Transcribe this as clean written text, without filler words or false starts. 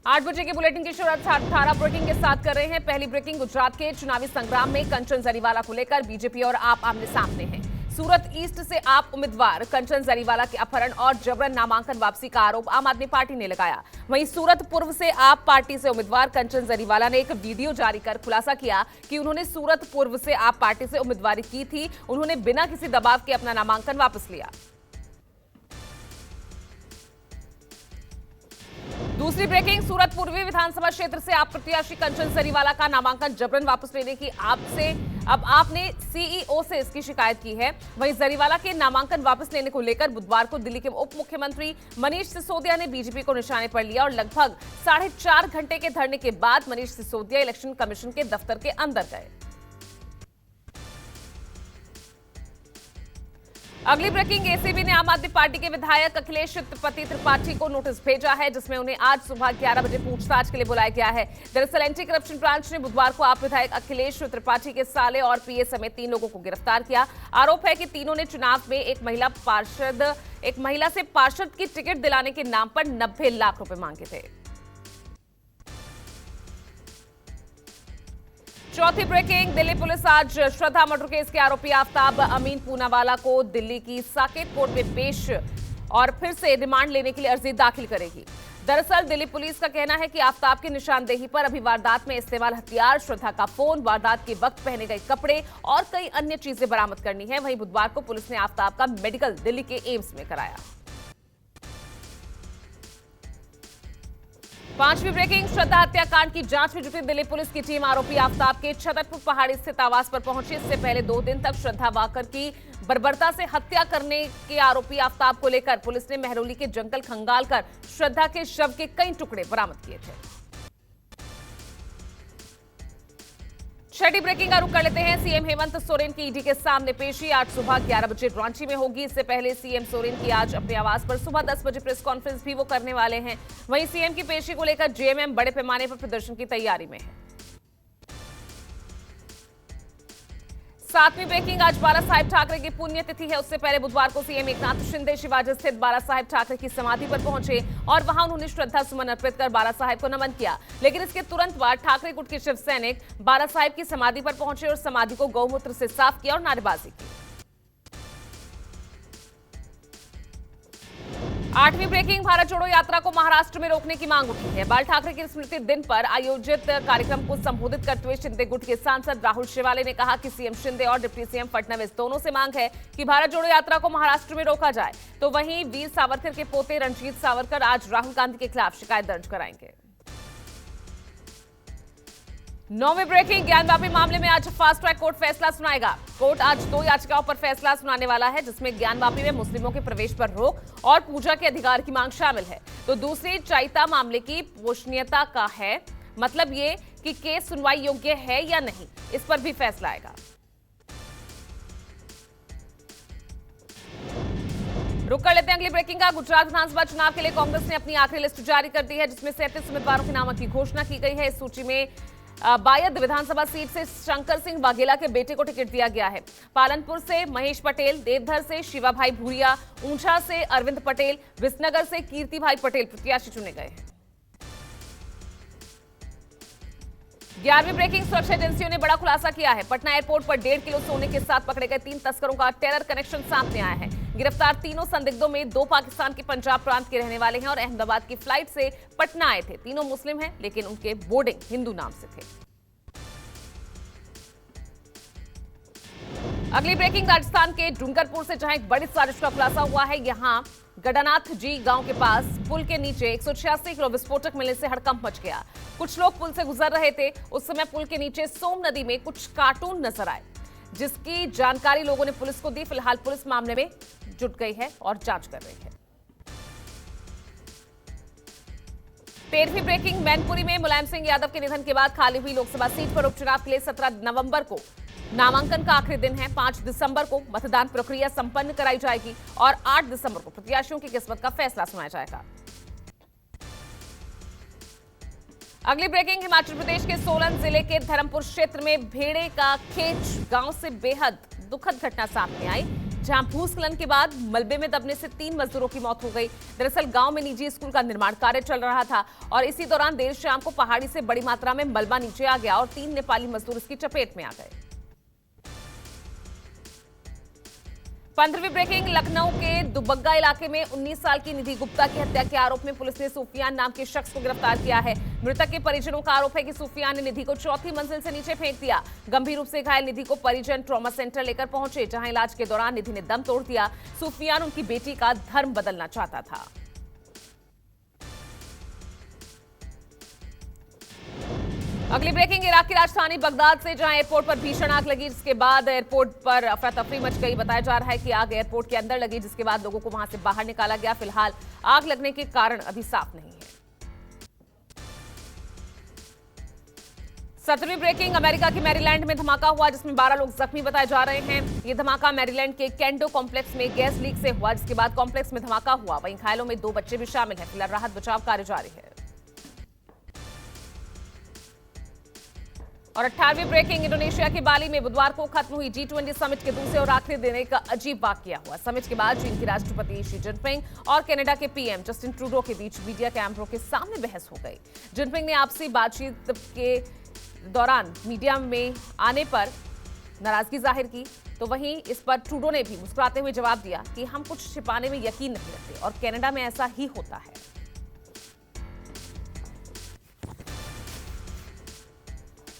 8 बजे के बुलेटिन की शुरुआत 18 ब्रेकिंग के साथ कर रहे हैं। पहली ब्रेकिंग, गुजरात के चुनावी संग्राम में कंचन जरीवाला को लेकर बीजेपी और आप आमने सामने हैं। सूरत ईस्ट से आप उम्मीदवार कंचन जरीवाला के अपहरण और जबरन नामांकन वापसी का आरोप आम आदमी पार्टी ने लगाया। वहीं सूरत पूर्व से आप पार्टी से उम्मीदवार कंचन जरीवाला ने एक वीडियो जारी कर खुलासा किया कि उन्होंने सूरत पूर्व से आप पार्टी से उम्मीदवारी की थी। उन्होंने बिना किसी दबाव के अपना नामांकन वापस लिया। दूसरी ब्रेकिंग, सूरत पूर्वी विधानसभा क्षेत्र से आप प्रत्याशी कंचन जरीवाला का नामांकन जबरन वापस लेने की अब आपने सीईओ से इसकी शिकायत की है। वहीं जरीवाला के नामांकन वापस लेने को लेकर बुधवार को दिल्ली के उप मुख्यमंत्री मनीष सिसोदिया ने बीजेपी को निशाने पर लिया और लगभग 4.5 घंटे के धरने के बाद मनीष सिसोदिया इलेक्शन कमीशन के दफ्तर के अंदर गए। अगली ब्रेकिंग, एसीबी ने आम आदमी पार्टी के विधायक अखिलेश त्रिपाठी को नोटिस भेजा है, जिसमें उन्हें आज सुबह 11 बजे पूछताछ के लिए बुलाया गया है। दरअसल एंटी करप्शन ब्रांच ने बुधवार को आप विधायक अखिलेश त्रिपाठी के साले और पीए समेत 3 लोगों को गिरफ्तार किया। आरोप है कि तीनों ने चुनाव में एक महिला से पार्षद की टिकट दिलाने के नाम पर 90 लाख रुपए मांगे थे। चौथी ब्रेकिंग, दिल्ली पुलिस आज श्रद्धा मर्डर केस के आरोपी आफ्ताब अमीन पूनावाला को दिल्ली की साकेत कोर्ट में पेश और फिर से रिमांड लेने के लिए अर्जी दाखिल करेगी। दरअसल दिल्ली पुलिस का कहना है कि आफ्ताब की निशानदेही पर अभी वारदात में इस्तेमाल हथियार, श्रद्धा का फोन, वारदात के वक्त पहने गए कपड़े और कई अन्य चीजें बरामद करनी है। वहीं बुधवार को पुलिस ने आफ्ताब का मेडिकल दिल्ली के एम्स में कराया। पांचवी ब्रेकिंग, श्रद्धा हत्याकांड की जांच में जुटी दिल्ली पुलिस की टीम आरोपी आफ्ताब के छतरपुर पहाड़ी स्थित आवास पर पहुंची। इससे पहले 2 दिन तक श्रद्धा वाकर की बर्बरता से हत्या करने के आरोपी आफ्ताब को लेकर पुलिस ने मेहरौली के जंगल खंगालकर श्रद्धा के शव के कई टुकड़े बरामद किए थे। छठी ब्रेकिंग का रुख कर लेते हैं। सीएम हेमंत सोरेन की ईडी के सामने पेशी आज सुबह 11 बजे रांची में होगी। इससे पहले सीएम सोरेन की आज अपने आवास पर सुबह 10 बजे प्रेस कॉन्फ्रेंस भी वो करने वाले हैं। वहीं सीएम की पेशी को लेकर जेएमएम बड़े पैमाने पर प्रदर्शन की तैयारी में है। 7वीं ब्रेकिंग, आज बाला साहेब ठाकरे की पुण्यतिथि है। उससे पहले बुधवार को सीएम एकनाथ शिंदे शिवाजी स्थित बाला साहेब ठाकरे की समाधि पर पहुंचे और वहां उन्होंने श्रद्धा सुमन अर्पित कर बाला साहेब को नमन किया। लेकिन इसके तुरंत बाद ठाकरे गुट के शिव सैनिक बाला साहेब की समाधि पर पहुंचे और समाधि को गौमूत्र से साफ किया और नारेबाजी की। 8वीं ब्रेकिंग, भारत जोड़ो यात्रा को महाराष्ट्र में रोकने की मांग उठी है। बाल ठाकरे के स्मृति दिन पर आयोजित कार्यक्रम को संबोधित करते हुए शिंदे गुट के सांसद राहुल शेवाले ने कहा कि सीएम शिंदे और डिप्टी सीएम फडणवीस दोनों से मांग है कि भारत जोड़ो यात्रा को महाराष्ट्र में रोका जाए। तो वहीं वीर सावरकर के पोते रणजीत सावरकर आज राहुल गांधी के खिलाफ शिकायत दर्ज कराएंगे। 9वीं ब्रेकिंग, ज्ञानवापी मामले में आज फास्ट ट्रैक कोर्ट फैसला सुनाएगा। कोर्ट आज 2 याचिकाओं पर फैसला सुनाने वाला है, जिसमें ज्ञानवापी में मुस्लिमों के प्रवेश पर रोक और पूजा के अधिकार की मांग शामिल है। तो दूसरी चैता मामले की पोषणीयता का है, मतलब ये कि केस सुनवाई योग्य है या नहीं, इस पर भी फैसला आएगा। रुक कर लेते हैं अगली ब्रेकिंग का। गुजरात विधानसभा चुनाव के लिए कांग्रेस ने अपनी आखिरी लिस्ट जारी कर दी है, जिसमें 37 उम्मीदवारों के नामों की घोषणा की गई है। इस सूची में बायद विधानसभा सीट से शंकर सिंह वाघेला के बेटे को टिकट दिया गया है। पालनपुर से महेश पटेल, देवधर से शिवाभाई भूरिया, ऊंझा से अरविंद पटेल, विसनगर से कीर्ति भाई पटेल प्रत्याशी चुने गए हैं। 11वीं ब्रेकिंग, सुरक्षा एजेंसियों ने बड़ा खुलासा किया है। पटना एयरपोर्ट पर 1.5 किलो सोने के साथ पकड़े गए 3 तस्करों का टेरर कनेक्शन सामने आया है। गिरफ्तार तीनों संदिग्धों में 2 पाकिस्तान के पंजाब प्रांत के रहने वाले हैं और अहमदाबाद की फ्लाइट से पटना आए थे। तीनों मुस्लिम हैं, लेकिन उनके बोर्डिंग हिंदू नाम से थे। अगली ब्रेकिंग, राजस्थान के डूंगरपुर से जहां एक बड़ी साजिश का खुलासा हुआ है। यहां गडानाथ जी गांव के पास पुल के नीचे 186 किलो विस्फोटक मिलने से हड़कंप मच गया। कुछ लोग पुल से गुजर रहे थे। उस समय पुल के नीचे सोम नदी में कुछ कार्टून नजर आए, जिसकी जानकारी लोगों ने पुलिस को दी। फिलहाल पुलिस मामले में जुट गई है और जांच कर रही है। 13वीं ब्रेकिंग, मैनपुरी में मुलायम सिंह यादव के निधन के बाद खाली हुई लोकसभा सीट पर उपचुनाव के लिए 17 नवंबर को नामांकन का आखिरी दिन है। 5 दिसंबर को मतदान प्रक्रिया संपन्न कराई जाएगी और 8 दिसंबर को प्रत्याशियों की किस्मत का फैसला सुनाया जाएगा। अगली ब्रेकिंग, हिमाचल प्रदेश के सोलन जिले के धर्मपुर क्षेत्र में भेड़े का खेच गांव से बेहद दुखद घटना सामने आई, जहां भूस्खलन के बाद मलबे में दबने से 3 मजदूरों की मौत हो गई। दरअसल गांव में निजी स्कूल का निर्माण कार्य चल रहा था और इसी दौरान देर शाम को पहाड़ी से बड़ी मात्रा में मलबा नीचे आ गया और 3 नेपाली मजदूर इसकी चपेट में आ गए। 15वीं ब्रेकिंग, लखनऊ के दुबग्गा इलाके में 19 साल की निधि गुप्ता की हत्या के आरोप में पुलिस ने सुफियान नाम के शख्स को गिरफ्तार किया है। मृतक के परिजनों का आरोप है कि सुफियान ने निधि को 4थी मंजिल से नीचे फेंक दिया। गंभीर रूप से घायल निधि को परिजन ट्रॉमा सेंटर लेकर पहुंचे, जहां इलाज के दौरान निधि ने दम तोड़ दिया। सुफियान उनकी बेटी का धर्म बदलना चाहता था। अगली ब्रेकिंग, इराक की राजधानी बगदाद से, जहां एयरपोर्ट पर भीषण आग लगी, जिसके बाद एयरपोर्ट पर अफरा तफरी मच गई। बताया जा रहा है कि आग एयरपोर्ट के अंदर लगी, जिसके बाद लोगों को वहां से बाहर निकाला गया। फिलहाल आग लगने के कारण अभी साफ नहीं है। 17वीं ब्रेकिंग, अमेरिका के मैरीलैंड में धमाका हुआ, जिसमें 12 लोग जख्मी बताए जा रहे हैं। यह धमाका मैरीलैंड के केंडो कॉम्प्लेक्स में गैस लीक से हुआ, जिसके बाद कॉम्प्लेक्स में धमाका हुआ। वहीं घायलों में 2 बच्चे भी शामिल हैं। फिलहाल राहत बचाव कार्य जारी है। और 18वीं ब्रेकिंग, इंडोनेशिया के बाली में बुधवार को खत्म हुई G20 समिट के दूसरे और आखिरी दिन एक अजीब वाकया हुआ। समिट के बाद चीन के राष्ट्रपति शी जिनपिंग और कनाडा के पीएम जस्टिन ट्रूडो के बीच मीडिया कैमरों के सामने बहस हो गई। जिनपिंग ने आपसी बातचीत के दौरान मीडिया में आने पर नाराजगी जाहिर की, तो वहीं इस पर ट्रूडो ने भी मुस्कुराते हुए जवाब दिया कि हम कुछ छिपाने में यकीन नहीं रखते और कनाडा में ऐसा ही होता है।